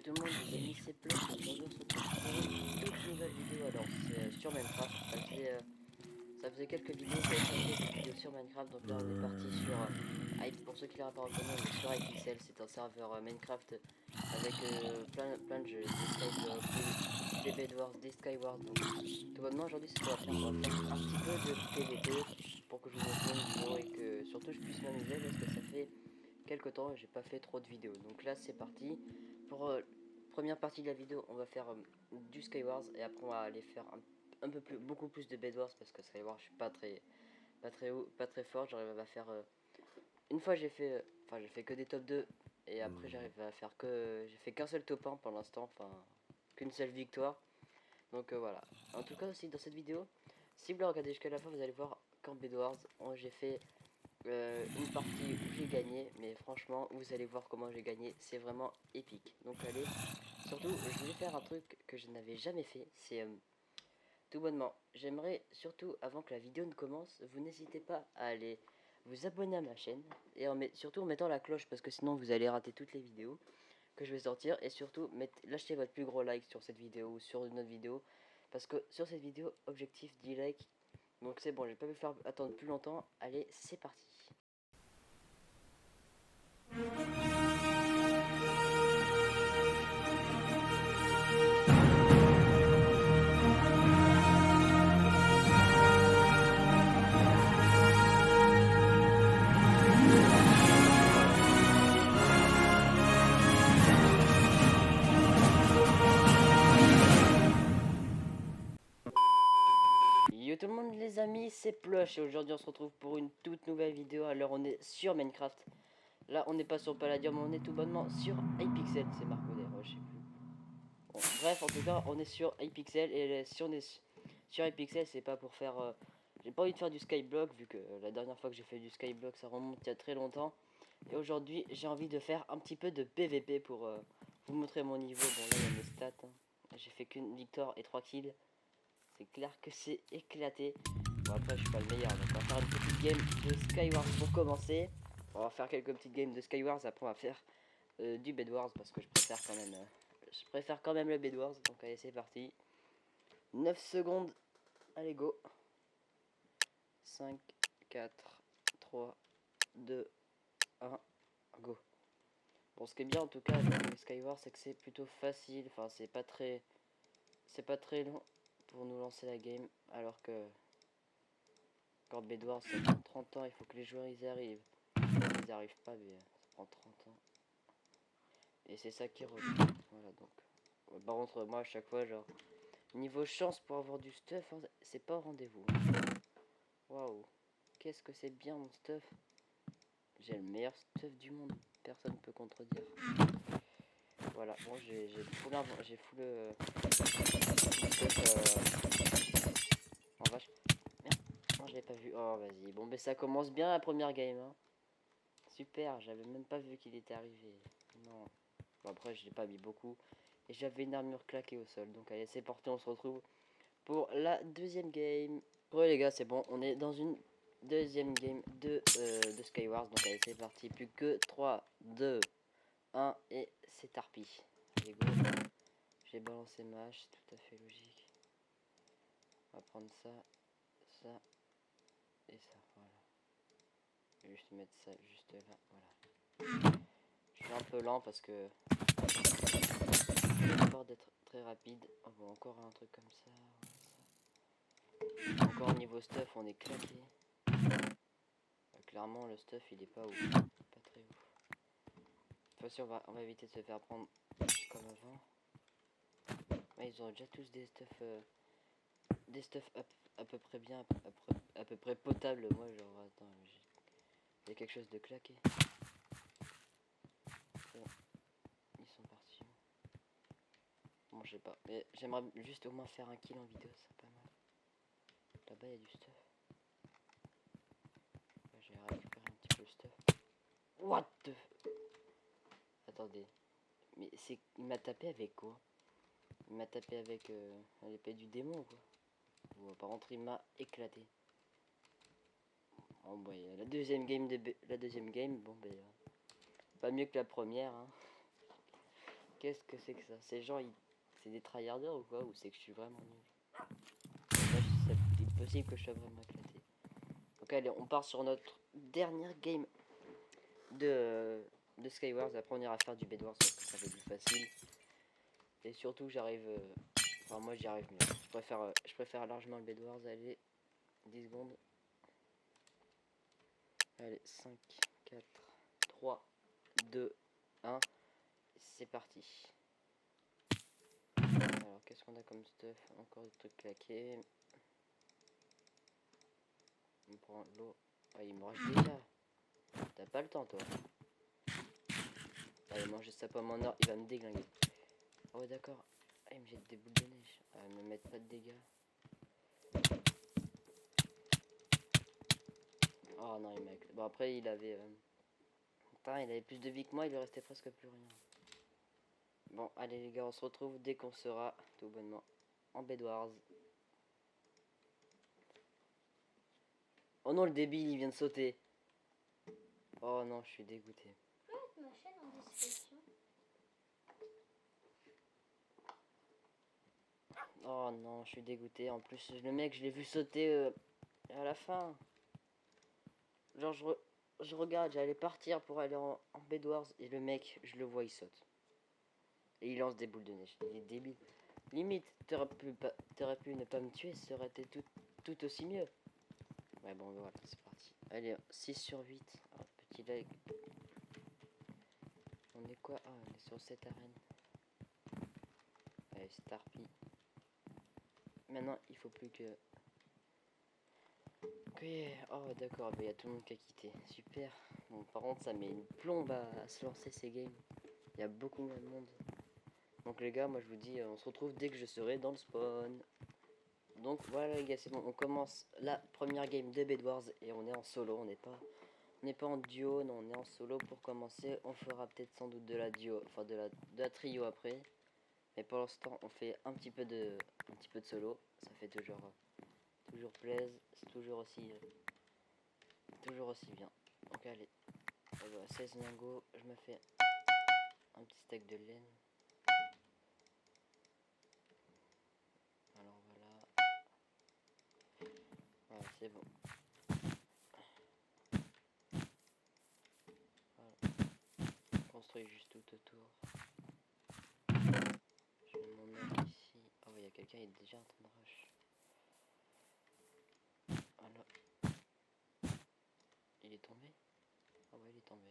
Yo tout le monde, les amis, c'est Plush et aujourd'hui on se retrouve pour une toute nouvelle vidéo. Alors c'est sur Minecraft, ça faisait quelques vidéos, j'avais fait des vidéos sur Minecraft, donc là on est parti sur pour ceux qui l'auraient pas reconnu, on est sur Hypixel, c'est un serveur Minecraft avec plein de jeux, des Skyblock, des Bedwars, des Skywars. Donc tout bonnement aujourd'hui c'est ce qu'on va faire, on va faire un petit peu de PVP pour que je vous montre mon niveau et que surtout je puisse m'amuser parce que ça fait quelques temps j'ai pas fait trop de vidéos. Donc là c'est parti pour première partie de la vidéo. On va faire du Skywars et après on va aller faire un peu plus, beaucoup plus de Bedwars parce que Skywars je suis pas très fort. J'arrive à faire une fois j'ai fait que des top 2 et après j'arrive à faire que j'ai fait qu'un seul top 1 pour l'instant, enfin qu'une seule victoire. Donc voilà. En tout cas aussi dans cette vidéo, si vous la regardez jusqu'à la fin, vous allez voir qu'en Bedwars j'ai fait une partie où j'ai gagné, mais franchement vous allez voir comment j'ai gagné, c'est vraiment épique. Donc allez, surtout je voulais faire un truc que je n'avais jamais fait, c'est tout bonnement, j'aimerais surtout avant que la vidéo ne commence, vous n'hésitez pas à aller vous abonner à ma chaîne et surtout en mettant la cloche parce que sinon vous allez rater toutes les vidéos que je vais sortir. Et surtout lâchez votre plus gros like sur cette vidéo ou sur une autre vidéo parce que sur cette vidéo objectif 10 likes. Donc c'est bon, je vais pas vous faire attendre plus longtemps, allez c'est parti. Yo tout le monde les amis, c'est Plush et aujourd'hui on se retrouve pour une toute nouvelle vidéo. Alors on est sur Minecraft. Là on n'est pas sur Palladium, on est tout bonnement sur Hypixel, c'est Marco d'ailleurs, je sais plus. Bon, bref, en tout cas on est sur Hypixel et si on est sur Hypixel c'est pas pour faire... j'ai pas envie de faire du Skyblock vu que la dernière fois que j'ai fait du Skyblock ça remonte il y a très longtemps. Et aujourd'hui j'ai envie de faire un petit peu de PVP pour vous montrer mon niveau. Bon là il y a mes stats, hein. J'ai fait qu'une victoire et 3 kills. C'est clair que c'est éclaté. Bon après je suis pas le meilleur, donc on va faire une petite game de Skywars pour commencer. On va faire quelques petites games de Skywars, après on va faire du Bedwars parce que je préfère quand même le Bedwars. Donc allez c'est parti. 9 secondes, allez go. 5, 4, 3, 2, 1, go. Bon ce qui est bien en tout cas avec le Skywars c'est que c'est plutôt facile, enfin c'est pas très long pour nous lancer la game alors que quand Bedwars ça prend 30 ans, il faut que les joueurs ils arrivent. Ils n'y arrivent pas, mais ça prend 30 ans. Et c'est ça qui revient. Voilà donc. Par contre, moi à chaque fois, genre, niveau chance pour avoir du stuff, hein, c'est pas au rendez-vous. Waouh, qu'est-ce que c'est bien mon stuff. J'ai le meilleur stuff du monde, personne ne peut contredire. Voilà, bon, j'ai full stuff. En vache. Merde, non, je l'ai pas vu. Oh, vas-y. Bon, ben ça commence bien la première game. Hein. Super, j'avais même pas vu qu'il était arrivé. Non. Bon, après, je l'ai pas mis beaucoup. Et j'avais une armure claquée au sol. Donc, allez, c'est parti, on se retrouve pour la deuxième game. Ouais, les gars, c'est bon. On est dans une deuxième game de Skywars. Donc, allez, c'est parti. Plus que 3, 2, 1. Et c'est tarpi. Allez, go. J'ai balancé ma hache, c'est tout à fait logique. On va prendre ça, ça et ça. Voilà. Je vais juste mettre ça juste là. Voilà. Je suis un peu lent parce que j'ai peur d'être très rapide. Oh, bon, encore un truc comme ça. Encore au niveau stuff, on est claqué. Clairement, le stuff il est pas ouf. Pas très ouf. De toute façon, on va éviter de se faire prendre comme avant. Ouais, ils ont déjà tous des stuff à peu près bien, à peu près potable. Moi, genre, attends, j'ai quelque chose de claqué. Bon, ils sont partis. Bon, je sais pas. Mais j'aimerais juste au moins faire un kill en vidéo, c'est pas mal. Là-bas, il y a du stuff. J'ai récupéré un petit peu le stuff. What the... Attendez. Mais c'est... Il m'a tapé avec quoi? Il m'a tapé avec l'épée du démon, quoi. Bon, par contre, il m'a éclaté. Bon, bah, la deuxième game, bon, ben... pas mieux que la première, hein. Qu'est-ce que c'est que ça? Ces gens, c'est des tryharders ou quoi? Ou c'est que je suis vraiment nul? Là, c'est possible que je sois vraiment éclaté. Donc allez, on part sur notre dernière game de Skywars. Après on ira faire du Bedwars parce que ça fait plus facile. Et surtout j'arrive... Enfin moi j'y arrive mieux. Je préfère largement le Bedwars. Allez, 10 secondes. Allez, 5, 4, 3, 2, 1. C'est parti. Alors qu'est-ce qu'on a comme stuff? Encore des trucs claqués. On prend l'eau. Ah, il me rush déjà. T'as pas le temps toi. Allez, manger sa pomme en or, il va me déglinguer. Ah ouais d'accord. Ah, il me jette des boules de neige. Ah, il me met pas de dégâts. Oh non, il m'a... Bon après il avait... Putain, il avait plus de vie que moi, il lui restait presque plus rien. Bon, allez les gars, on se retrouve dès qu'on sera tout bonnement en Bedwars. Oh non, le débile, il vient de sauter. Oh non, je suis dégoûté. Ma chaîne en description. Oh non, je suis dégoûté. En plus, le mec, je l'ai vu sauter à la fin. Genre, je regarde, j'allais partir pour aller en Bedwars. Et le mec, je le vois, il saute. Et il lance des boules de neige. Il est débile. Limite, t'aurais pu ne pas me tuer, ça aurait été tout aussi mieux. Ouais, bon, voilà, c'est parti. Allez, 6 sur 8. Oh, petit lag. On est quoi? Ah, on est sur cette arène. Allez, Starpy. Maintenant, il faut plus que... Ok, oh d'accord, il y a tout le monde qui a quitté. Super. Bon, par contre, ça met une plombe à se lancer ces games. Il y a beaucoup moins de monde. Donc les gars, moi je vous dis, on se retrouve dès que je serai dans le spawn. Donc voilà les gars, c'est bon, on commence la première game de Bedwars et on est en solo, on n'est pas en duo, non, on est en solo pour commencer. On fera peut-être sans doute de la duo, enfin de la trio après. Mais pour l'instant, on fait un petit peu de solo. Ça fait toujours plaise, c'est toujours aussi bien. Donc allez, voilà, 16 lingots, je me fais un petit steak de laine. Alors voilà, c'est bon. Voilà. Je construis juste tout autour. Je mets mon mec ici. Oh, il y a quelqu'un, il est déjà en train de rush. Voilà. Il est tombé? Ah ouais, il est tombé.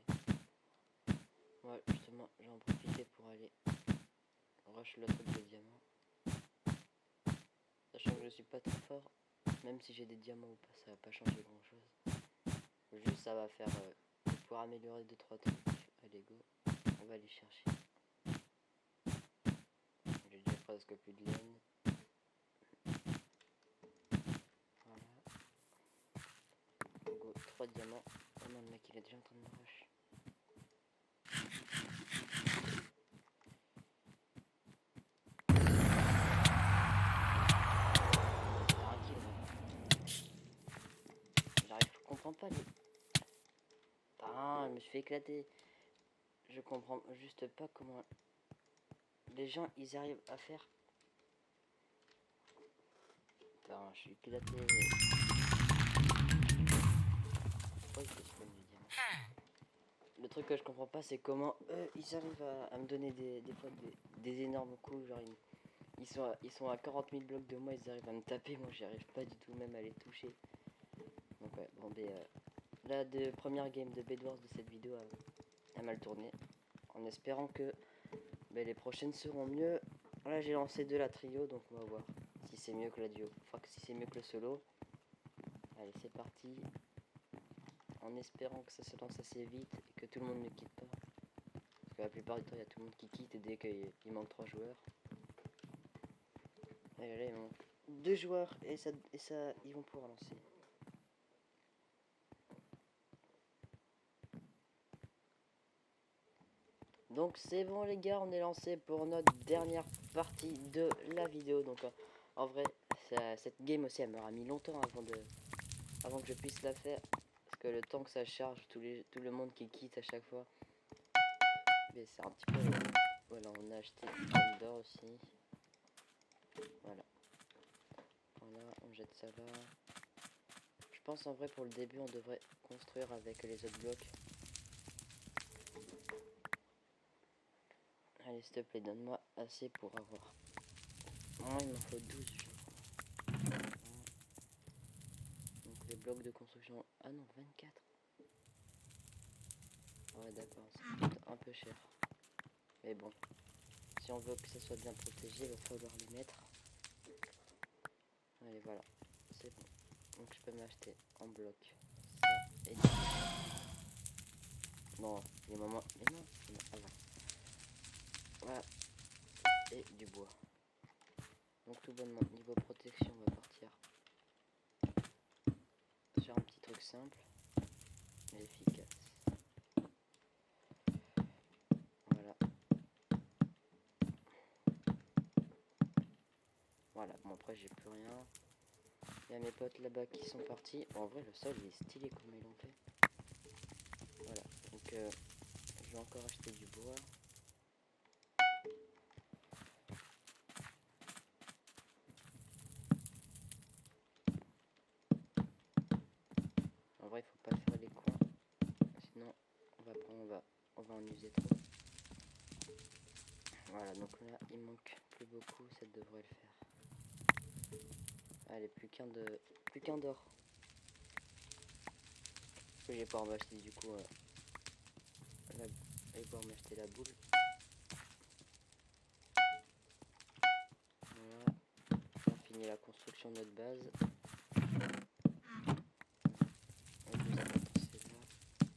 Ouais, justement, j'en profite pour aller rush le truc de diamants. Sachant que je suis pas très fort, même si j'ai des diamants ou pas, ça va pas changer grand chose. Juste, ça va faire pour améliorer 2-3 trucs. Allez, go, on va aller chercher. J'ai déjà presque plus de laine. Voilà. Go, 3 diamants. Oh non, le mec il est déjà en train de me rush. Je comprends pas les... Ah, je me suis fait éclater. Je comprends juste pas comment les gens ils arrivent à faire. Putain, je suis éclaté. Pourquoi il fait spawn du diamant? Le truc que je comprends pas, c'est comment eux ils arrivent à me donner des fois des énormes coups. Genre ils sont à 40 000 blocs de moi, ils arrivent à me taper. Moi j'y arrive pas du tout même à les toucher. Donc ouais, bon, la première game de Bedwars de cette vidéo a mal tourné. En espérant que les prochaines seront mieux. Là j'ai lancé de la trio, donc on va voir si c'est mieux que la duo. Enfin si c'est mieux que le solo. Allez, c'est parti. En espérant que ça se lance assez vite et que tout le monde ne quitte pas. Parce que la plupart du temps il y a tout le monde qui quitte et dès qu'il manque 3 joueurs. Allez, là il manque 2 joueurs et ça ils vont pouvoir lancer. Donc c'est bon les gars, on est lancé pour notre dernière partie de la vidéo. Donc en vrai, cette game aussi elle m'aura mis longtemps avant que je puisse la faire. Parce que le temps que ça charge, tout le monde qui quitte à chaque fois. Mais c'est un petit peu... Voilà, on a acheté une pomme d'or aussi. Voilà. Voilà, on jette ça là. Je pense en vrai pour le début on devrait construire avec les autres blocs. Allez s'il te plaît donne-moi assez pour avoir. Oh, il m'en faut 12 je crois. Voilà. Donc les blocs de construction. Ah non 24. Ouais d'accord, c'est peut-être un peu cher. Mais bon. Si on veut que ça soit bien protégé, il va falloir les mettre. Allez voilà. C'est bon. Donc je peux m'acheter en bloc. Ça et du... Non, les moments. Mais non, ah, voilà. Voilà. Et du bois. Donc tout bonnement, niveau protection, on va partir sur un petit truc simple mais efficace. Voilà. Voilà, bon après j'ai plus rien. Il y a mes potes là-bas qui sont partis. Bon, en vrai le sol il est stylé comme ils l'ont fait. Voilà, donc je vais encore acheter du bois. En vrai il faut pas faire les coins. Sinon on va en user trop. Voilà, donc là il manque plus beaucoup, ça devrait le faire. Allez, plus qu'un d'or. Je vais pouvoir m'acheter du coup m'acheter la boule. Voilà, on finit la construction de notre base. On va nous avancer là,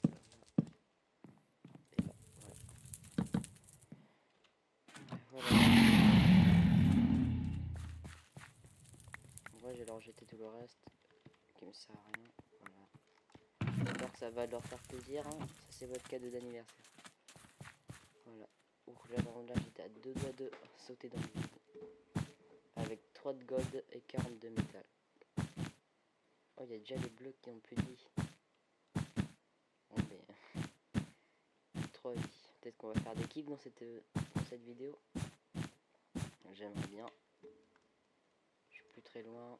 là, et là, voilà. Voilà. En vrai, je vais leur jeter tout le reste qui me sert à rien. Voilà. J'espère que ça va leur faire plaisir. Hein. Ça, c'est votre cadeau d'anniversaire. Voilà. Ouh, là, j'étais à 2 doigts de sauter dans le vide. Avec 3 de gold et 40 de métal. Oh, il y a déjà les blocs qui ont plus de vie. Bon, mais... 3 vies. Peut-être qu'on va faire des kills dans cette vidéo. J'aimerais bien. Je suis plus très loin.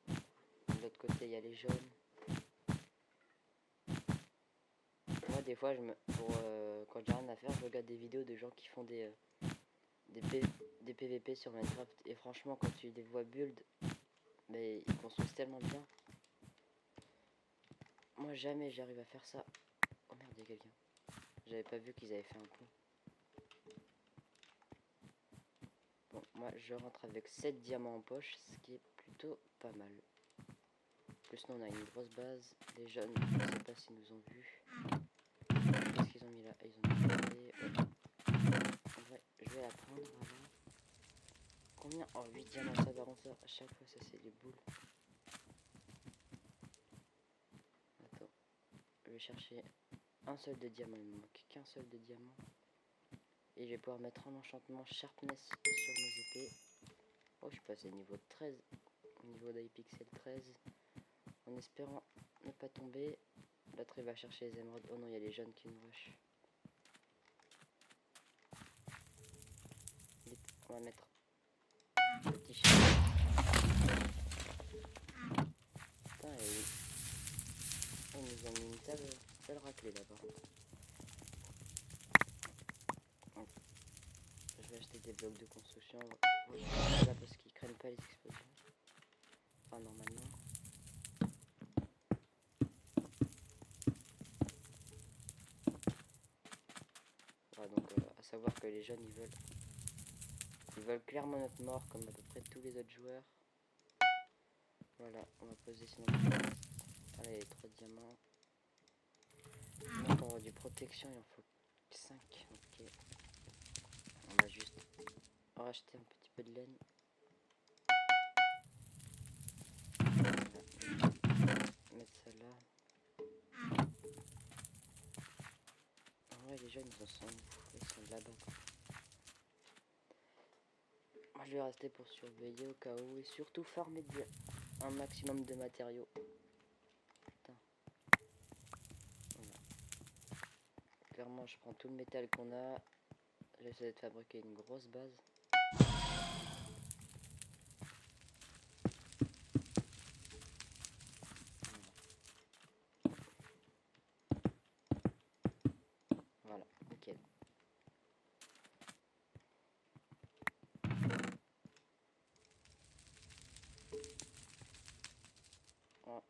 De l'autre côté, il y a les jaunes. Moi, des fois, quand j'ai rien à faire, je regarde des vidéos de gens qui font des PVP sur Minecraft. Et franchement, quand tu les vois build, mais ils construisent tellement bien. Moi, jamais j'arrive à faire ça. Oh merde, il y a quelqu'un. J'avais pas vu qu'ils avaient fait un coup. Bon, moi, je rentre avec 7 diamants en poche, ce qui est plutôt pas mal. Plus, nous, on a une grosse base. Les jeunes, je sais pas s'ils nous ont vus. Qu'est-ce qu'ils ont mis là? Ils ont mis ouais. En vrai, je vais la prendre. Voilà. Combien? Oh, 8 diamants, ça va rentrer à chaque fois, ça c'est des boules. Attends, je vais chercher un seul de diamant, il me manque qu'un seul de diamant. Et je vais pouvoir mettre en enchantement Sharpness sur mes épées. Oh, je suis passé niveau 13, niveau d'Hypixel 13. En espérant ne pas tomber. L'autre il va chercher les émeraudes. Oh non, il y a les jeunes qui nous rushent. Vite, on va mettre le petit chien. Putain, et ils nous ont mis une sale raclée là par contre. Je vais acheter des blocs de construction. Là parce qu'ils craignent pas les explosions. Enfin normalement. Voilà, donc à savoir que les jeunes ils veulent clairement notre mort comme à peu près tous les autres joueurs. Voilà, on va poser sinon. Allez, les 3 diamants. Maintenant on va du protection, il en faut 5. Ok. On va juste racheter un petit peu de laine. Voilà. Mettre ça là. En vrai les jeunes ils sont là-bas. Moi je vais rester pour surveiller au cas où et surtout farmer un maximum de matériaux. Putain. Voilà. Clairement je prends tout le métal qu'on a. J'essaie de fabriquer une grosse base. Voilà, nickel. Voilà.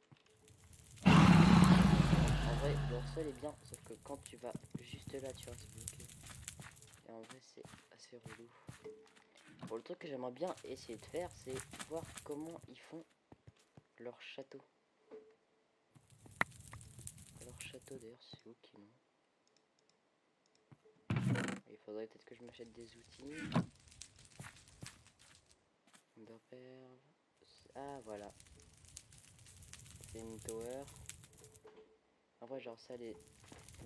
En vrai, le sol est bien, sauf que quand tu vas juste là, tu vas se bloquer. Et en vrai, c'est assez relou. Bon, le truc que j'aimerais bien essayer de faire, c'est voir comment ils font leur château. Leur château, d'ailleurs, c'est où qu'ils l'ont? Il faudrait peut-être que je m'achète des outils. Underperve. Ah, voilà. C'est une tower. En vrai, genre ça, les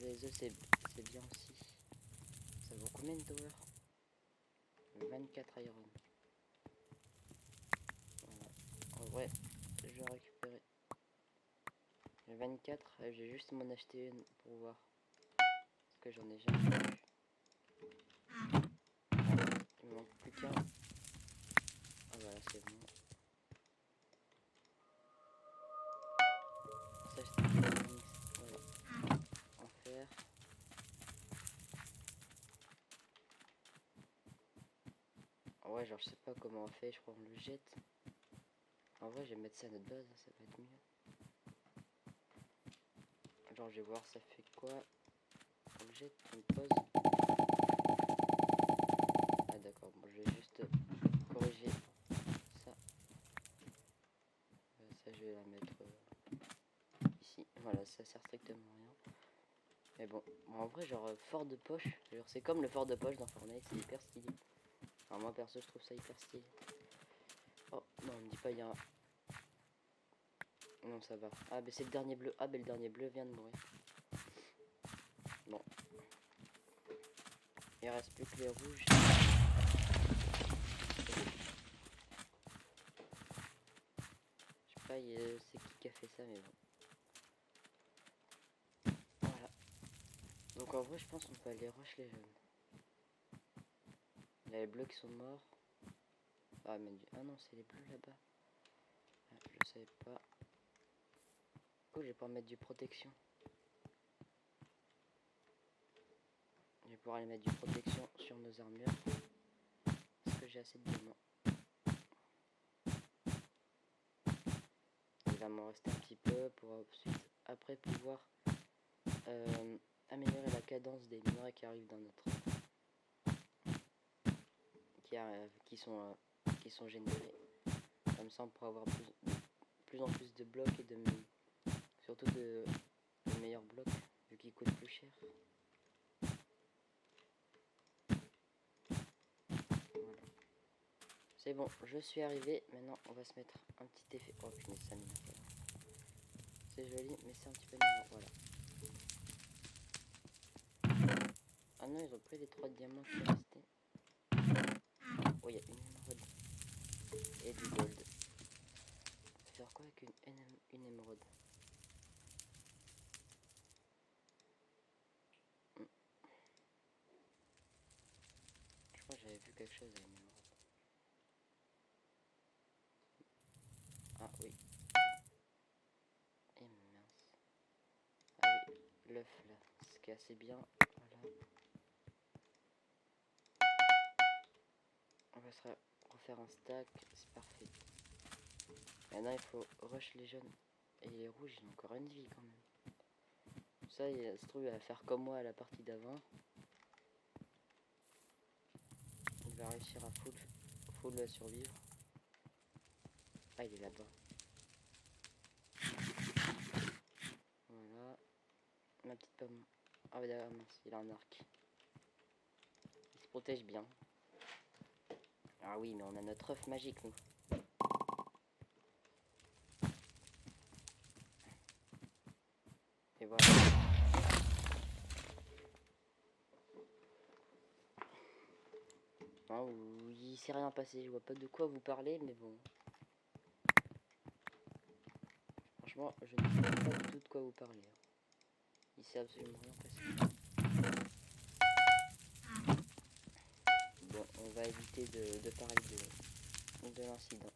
œufs, c'est bien aussi. Ça vaut combien une tower? 24 iron. Voilà. En vrai, je vais récupérer. J'ai 24, j'ai juste m'en acheter une pour voir. Parce que j'en ai jamais vu. Il me manque plus qu'un. Ah voilà, c'est bon. S'acheter des wings. Voilà. En fer. Ouais, genre je sais pas comment on fait, je crois qu'on le jette. En vrai, je vais mettre ça à notre base, ça va être mieux. Genre je vais voir ça fait quoi. On le jette, on le pose. Ah d'accord, bon je vais juste corriger ça. Ça je vais la mettre ici. Voilà, ça sert strictement à rien. Mais bon, en vrai genre fort de poche, genre c'est comme le fort de poche dans Fortnite, c'est hyper stylé. Alors moi perso je trouve ça hyper stylé. Oh non, on me dit pas il y a un... Non ça va. Ah bah c'est le dernier bleu. Ah bah le dernier bleu vient de mourir. Bon. Il reste plus que les rouges. Je sais pas c'est qui a fait ça mais bon. Voilà. Donc en vrai je pense qu'on peut aller rush les jeunes. Il y a les bleus qui sont morts. Ah mais ah non c'est les bleus là-bas. Ah, je savais pas. Oh je vais pouvoir mettre du protection. Je vais pouvoir aller mettre du protection sur nos armures. Parce que j'ai assez de diamants. Il va m'en rester un petit peu pour ensuite après pouvoir améliorer la cadence des minerais qui arrivent dans notre qui sont générés. Comme ça on pourra avoir plus en plus de blocs et surtout de meilleurs blocs vu qu'ils coûtent plus cher. Voilà. C'est bon, je suis arrivé. Maintenant on va se mettre un petit effet. Oh punaise ça m'énerve. C'est joli mais c'est un petit peu énervant. Voilà. Ah non, ils ont pris les 3 diamants qui restaient. Oh, il y a une émeraude. Et du gold. Ça fait faire quoi avec une émeraude? Je crois que j'avais vu quelque chose à une émeraude. Ah oui. Et mince. Ah oui, l'œuf là. Ce qui est assez bien. Voilà. On va se refaire un stack. C'est parfait. Maintenant il faut rush les jaunes. Et les rouges ils ont encore une vie quand même. Ça il se trouve il va faire comme moi à la partie d'avant. Il va réussir à full survivre. Ah il est là-bas. Voilà. Ma petite pomme. Ah ouais d'accord mince, il a un arc. Il se protège bien. Ah oui mais on a notre œuf magique nous. Et voilà. Hein, il s'est rien passé, je vois pas de quoi vous parler, mais bon. Franchement, je ne sais pas du tout de quoi vous parler. Il s'est absolument rien passé. on va éviter de parler de l'incident.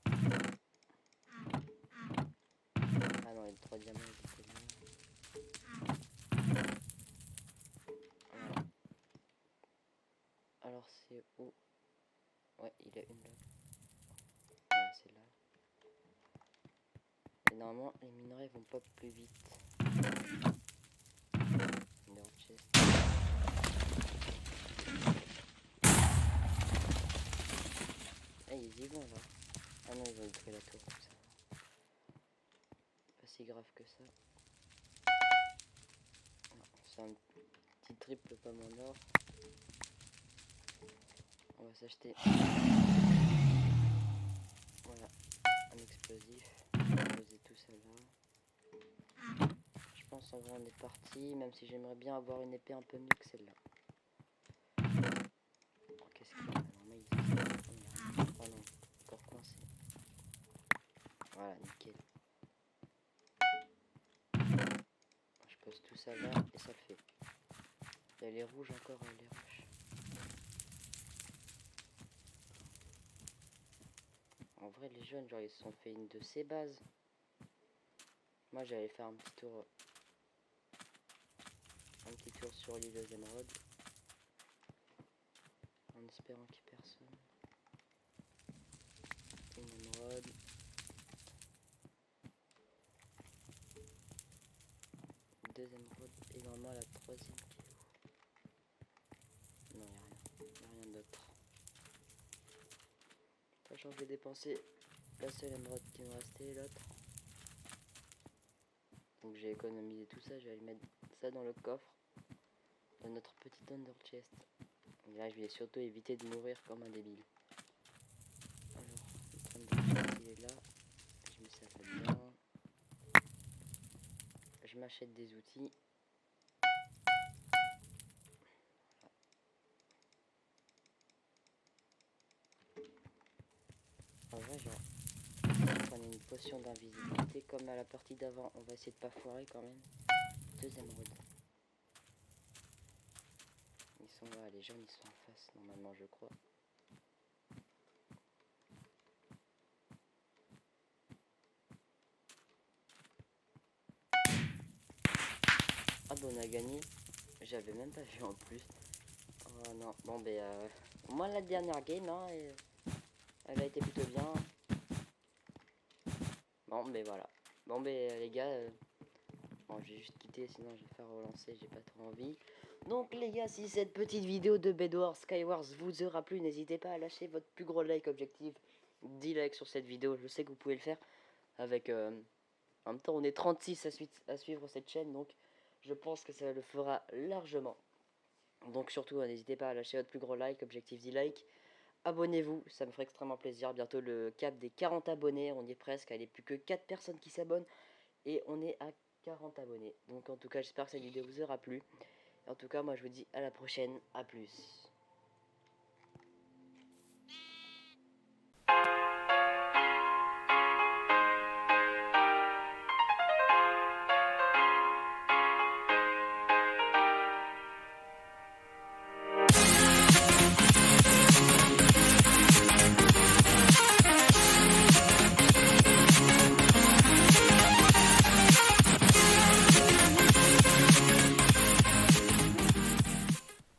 Ah non, il y a 3 diamants, ils étaient là. Voilà. Alors c'est où? Ouais, il y a une là. Ouais, c'est là. Et normalement, les minerais vont pop plus vite. Mineral chest. Ah, ils y vont là. Ah non, ils ont détruit la tour, donc ça va. Pas si grave que ça. C'est un petit triple pomme en or. On va s'acheter. Voilà, un explosif. On va poser tout ça là. Je pense en vrai on est parti, même si j'aimerais bien avoir une épée un peu mieux que celle-là. Oh, qu'est-ce qu'il y a là? Non, mais oh non, encore coincé. Voilà, nickel. Je pose tout ça là et ça le fait. Il y a les rouges encore, les roches. En vrai, les jeunes, genre, ils se sont fait une de ces bases. Moi, j'allais faire un petit tour sur l'île aux émeraudes. En espérant qu'il n'y ait personne. Une émeraude. Deux émeraudes. Et normalement, la troisième qui est où? Non, il n'y a rien. Il n'y a rien d'autre. Sachant que je vais dépenser la seule émeraude qui me restait, l'autre. Donc j'ai économisé tout ça, je vais mettre ça dans le coffre de notre petit Thunder Chest. Et là je vais surtout éviter de mourir comme un débile. Alors, le Thunder Chest il est là, je mets ça là-dedans. Je m'achète des outils. En vrai genre, je prenais une potion d'invisibilité comme à la partie d'avant, on va essayer de pas foirer quand même. Deux émeraudes. Ils sont là, les jeunes ils sont en face normalement je crois. Ah bah on a gagné, j'avais même pas vu en plus. Oh non, bon ben au moins la dernière game hein, elle a été plutôt bien. Bon ben voilà. Bon ben les gars, bon j'ai juste quitté sinon je vais faire relancer, j'ai pas trop envie. Donc les gars, si cette petite vidéo de Bedwars Skywars vous aura plu, n'hésitez pas à lâcher votre plus gros like objectif. 10 likes sur cette vidéo, je sais que vous pouvez le faire. Avec en même temps on est 36 à suivre cette chaîne, donc je pense que ça le fera largement. Donc surtout n'hésitez pas à lâcher votre plus gros like, objectif 10 likes. Abonnez-vous, ça me ferait extrêmement plaisir. Bientôt le cap des 40 abonnés, on y est presque, il n'y a plus que 4 personnes qui s'abonnent. Et on est à 40 abonnés. Donc en tout cas j'espère que cette vidéo vous aura plu. En tout cas moi je vous dis à la prochaine, à plus.